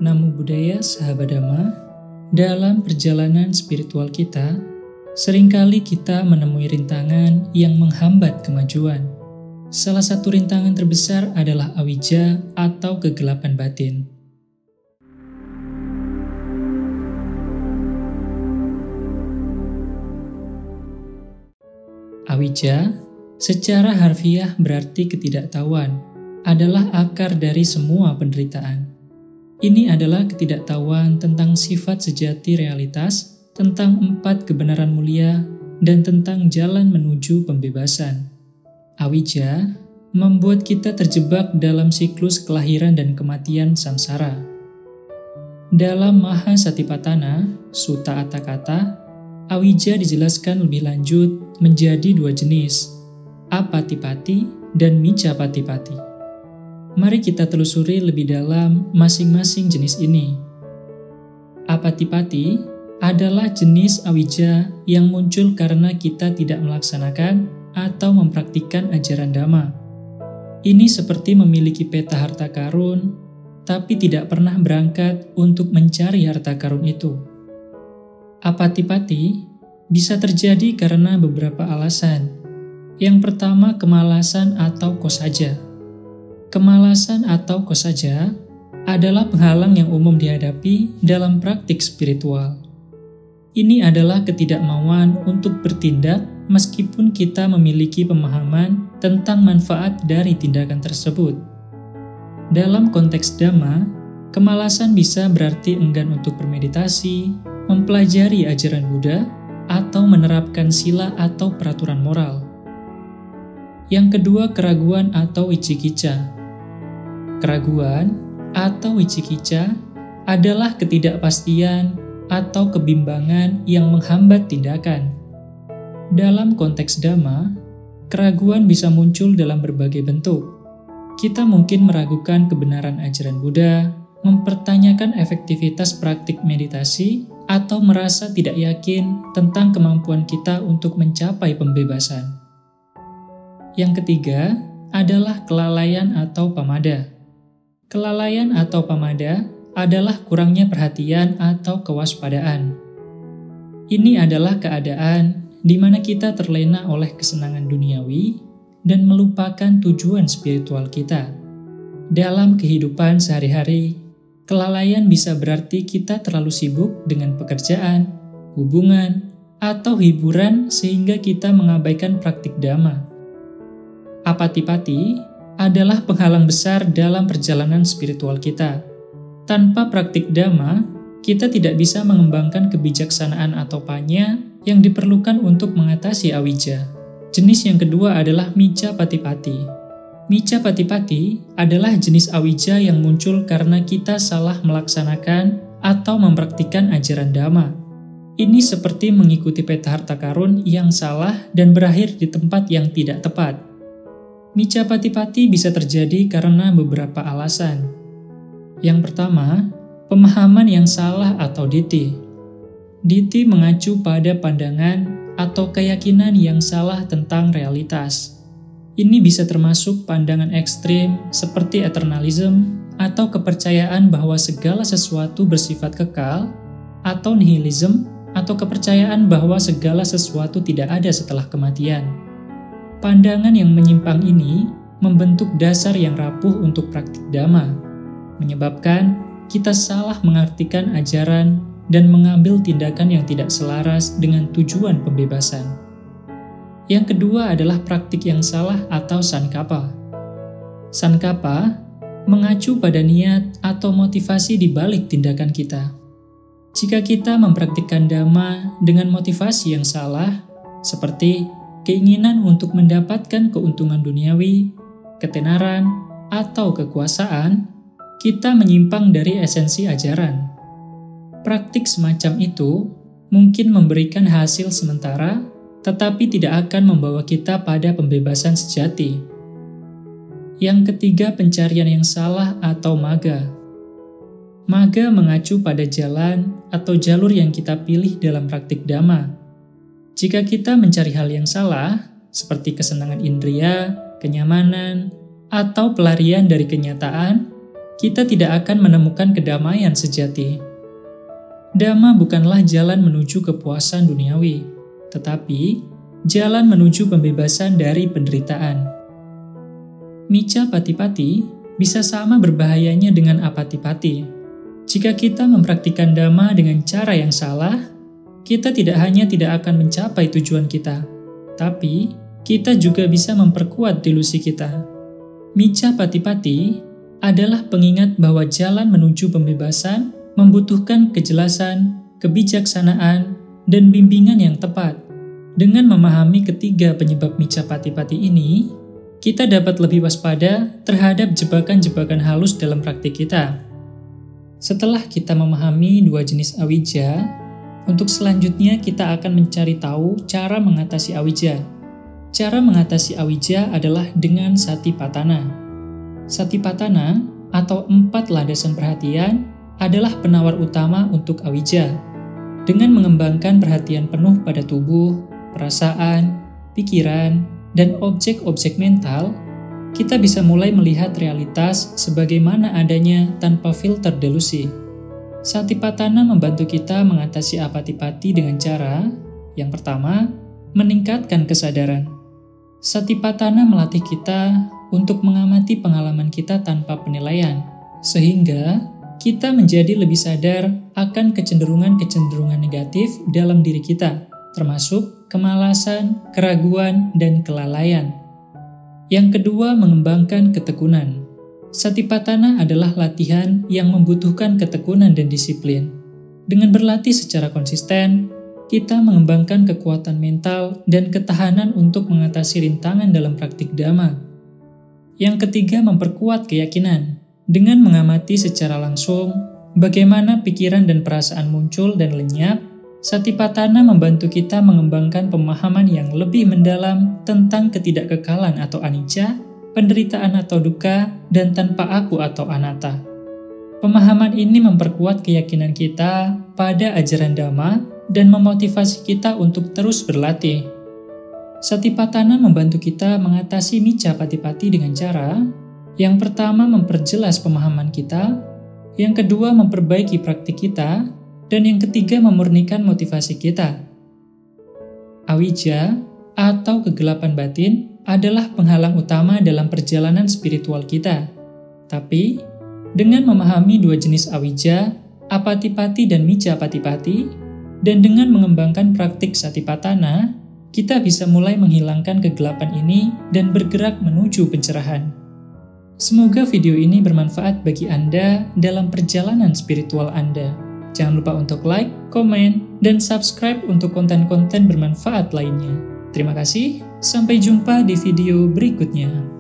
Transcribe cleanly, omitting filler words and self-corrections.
Namo Buddhaya Sahabat Dhamma, dalam perjalanan spiritual kita, seringkali kita menemui rintangan yang menghambat kemajuan. Salah satu rintangan terbesar adalah awija atau kegelapan batin. Awija, secara harfiah berarti ketidaktahuan, adalah akar dari semua penderitaan. Ini adalah ketidaktahuan tentang sifat sejati realitas, tentang 4 kebenaran mulia, dan tentang jalan menuju pembebasan. Awija membuat kita terjebak dalam siklus kelahiran dan kematian samsara. Dalam Mahasatipatthana, Sutta Atthakatha, awija dijelaskan lebih lanjut menjadi 2 jenis, apatipati dan micca-patipati. Mari kita telusuri lebih dalam masing-masing jenis ini. Apatipati adalah jenis awija yang muncul karena kita tidak melaksanakan atau mempraktikkan ajaran Dhamma. Ini seperti memiliki peta harta karun, tapi tidak pernah berangkat untuk mencari harta karun itu. Apatipati bisa terjadi karena beberapa alasan. Yang pertama, kemalasan atau kosaja. Kemalasan atau kosaja adalah penghalang yang umum dihadapi dalam praktik spiritual. Ini adalah ketidakmauan untuk bertindak meskipun kita memiliki pemahaman tentang manfaat dari tindakan tersebut. Dalam konteks Dhamma, kemalasan bisa berarti enggan untuk bermeditasi, mempelajari ajaran Buddha, atau menerapkan sila atau peraturan moral. Yang kedua, keraguan atau wicikicca. Keraguan atau wicikicca adalah ketidakpastian atau kebimbangan yang menghambat tindakan. Dalam konteks Dhamma, keraguan bisa muncul dalam berbagai bentuk. Kita mungkin meragukan kebenaran ajaran Buddha, mempertanyakan efektivitas praktik meditasi, atau merasa tidak yakin tentang kemampuan kita untuk mencapai pembebasan. Yang ketiga adalah kelalaian atau pamada. Kelalaian atau pamada adalah kurangnya perhatian atau kewaspadaan. Ini adalah keadaan di mana kita terlena oleh kesenangan duniawi dan melupakan tujuan spiritual kita. Dalam kehidupan sehari-hari, kelalaian bisa berarti kita terlalu sibuk dengan pekerjaan, hubungan, atau hiburan sehingga kita mengabaikan praktik Dhamma. Apatipati adalah penghalang besar dalam perjalanan spiritual kita. Tanpa praktik Dhamma, kita tidak bisa mengembangkan kebijaksanaan atau panya yang diperlukan untuk mengatasi awija. Jenis yang kedua adalah micca-patipati. Micca-patipati adalah jenis awija yang muncul karena kita salah melaksanakan atau mempraktikkan ajaran Dhamma. Ini seperti mengikuti peta harta karun yang salah dan berakhir di tempat yang tidak tepat. Micca-patipati bisa terjadi karena beberapa alasan. Yang pertama, pemahaman yang salah atau ditthi. Ditthi mengacu pada pandangan atau keyakinan yang salah tentang realitas. Ini bisa termasuk pandangan ekstrim seperti eternalism atau kepercayaan bahwa segala sesuatu bersifat kekal, atau nihilism atau kepercayaan bahwa segala sesuatu tidak ada setelah kematian. Pandangan yang menyimpang ini membentuk dasar yang rapuh untuk praktik Dhamma, menyebabkan kita salah mengartikan ajaran dan mengambil tindakan yang tidak selaras dengan tujuan pembebasan. Yang kedua adalah praktik yang salah atau sankappa. Sankappa mengacu pada niat atau motivasi di balik tindakan kita. Jika kita mempraktikkan Dhamma dengan motivasi yang salah, seperti keinginan untuk mendapatkan keuntungan duniawi, ketenaran, atau kekuasaan, kita menyimpang dari esensi ajaran. Praktik semacam itu mungkin memberikan hasil sementara, tetapi tidak akan membawa kita pada pembebasan sejati. Yang ketiga, pencarian yang salah atau magga. Magga mengacu pada jalan atau jalur yang kita pilih dalam praktik Dhamma. Jika kita mencari hal yang salah, seperti kesenangan indria, kenyamanan, atau pelarian dari kenyataan, kita tidak akan menemukan kedamaian sejati. Dhamma bukanlah jalan menuju kepuasan duniawi, tetapi jalan menuju pembebasan dari penderitaan. Micca Patipati bisa sama berbahayanya dengan apatipati. Jika kita mempraktikkan Dhamma dengan cara yang salah, kita tidak hanya tidak akan mencapai tujuan kita, tapi kita juga bisa memperkuat delusi kita. Micca Patipati adalah pengingat bahwa jalan menuju pembebasan membutuhkan kejelasan, kebijaksanaan, dan bimbingan yang tepat. Dengan memahami ketiga penyebab Micca Patipati ini, kita dapat lebih waspada terhadap jebakan-jebakan halus dalam praktik kita. Setelah kita memahami dua jenis awijja, untuk selanjutnya kita akan mencari tahu cara mengatasi awijja. Cara mengatasi awijja adalah dengan satipatthana. Satipatthana atau 4 landasan perhatian adalah penawar utama untuk awijja. Dengan mengembangkan perhatian penuh pada tubuh, perasaan, pikiran, dan objek-objek mental, kita bisa mulai melihat realitas sebagaimana adanya tanpa filter delusi. Satipatthana membantu kita mengatasi apatipati dengan cara, yang pertama, meningkatkan kesadaran. Satipatthana melatih kita untuk mengamati pengalaman kita tanpa penilaian, sehingga kita menjadi lebih sadar akan kecenderungan-kecenderungan negatif dalam diri kita, termasuk kemalasan, keraguan, dan kelalaian. Yang kedua, mengembangkan ketekunan. Satipatthana adalah latihan yang membutuhkan ketekunan dan disiplin. Dengan berlatih secara konsisten, kita mengembangkan kekuatan mental dan ketahanan untuk mengatasi rintangan dalam praktik Dhamma. Yang ketiga, memperkuat keyakinan. Dengan mengamati secara langsung bagaimana pikiran dan perasaan muncul dan lenyap, Satipatthana membantu kita mengembangkan pemahaman yang lebih mendalam tentang ketidakkekalan atau anicca, penderitaan atau duka, dan tanpa aku atau anatta. Pemahaman ini memperkuat keyakinan kita pada ajaran Dhamma dan memotivasi kita untuk terus berlatih. Satipatthana membantu kita mengatasi Micca Patipati dengan cara, yang pertama memperjelas pemahaman kita, yang kedua memperbaiki praktik kita, dan yang ketiga memurnikan motivasi kita. Awijja atau kegelapan batin adalah penghalang utama dalam perjalanan spiritual kita. Tapi, dengan memahami dua jenis awijja, apatipati dan Micca Patipati, dan dengan mengembangkan praktik Satipatthana, kita bisa mulai menghilangkan kegelapan ini dan bergerak menuju pencerahan. Semoga video ini bermanfaat bagi Anda dalam perjalanan spiritual Anda. Jangan lupa untuk like, komen, dan subscribe untuk konten-konten bermanfaat lainnya. Terima kasih, sampai jumpa di video berikutnya.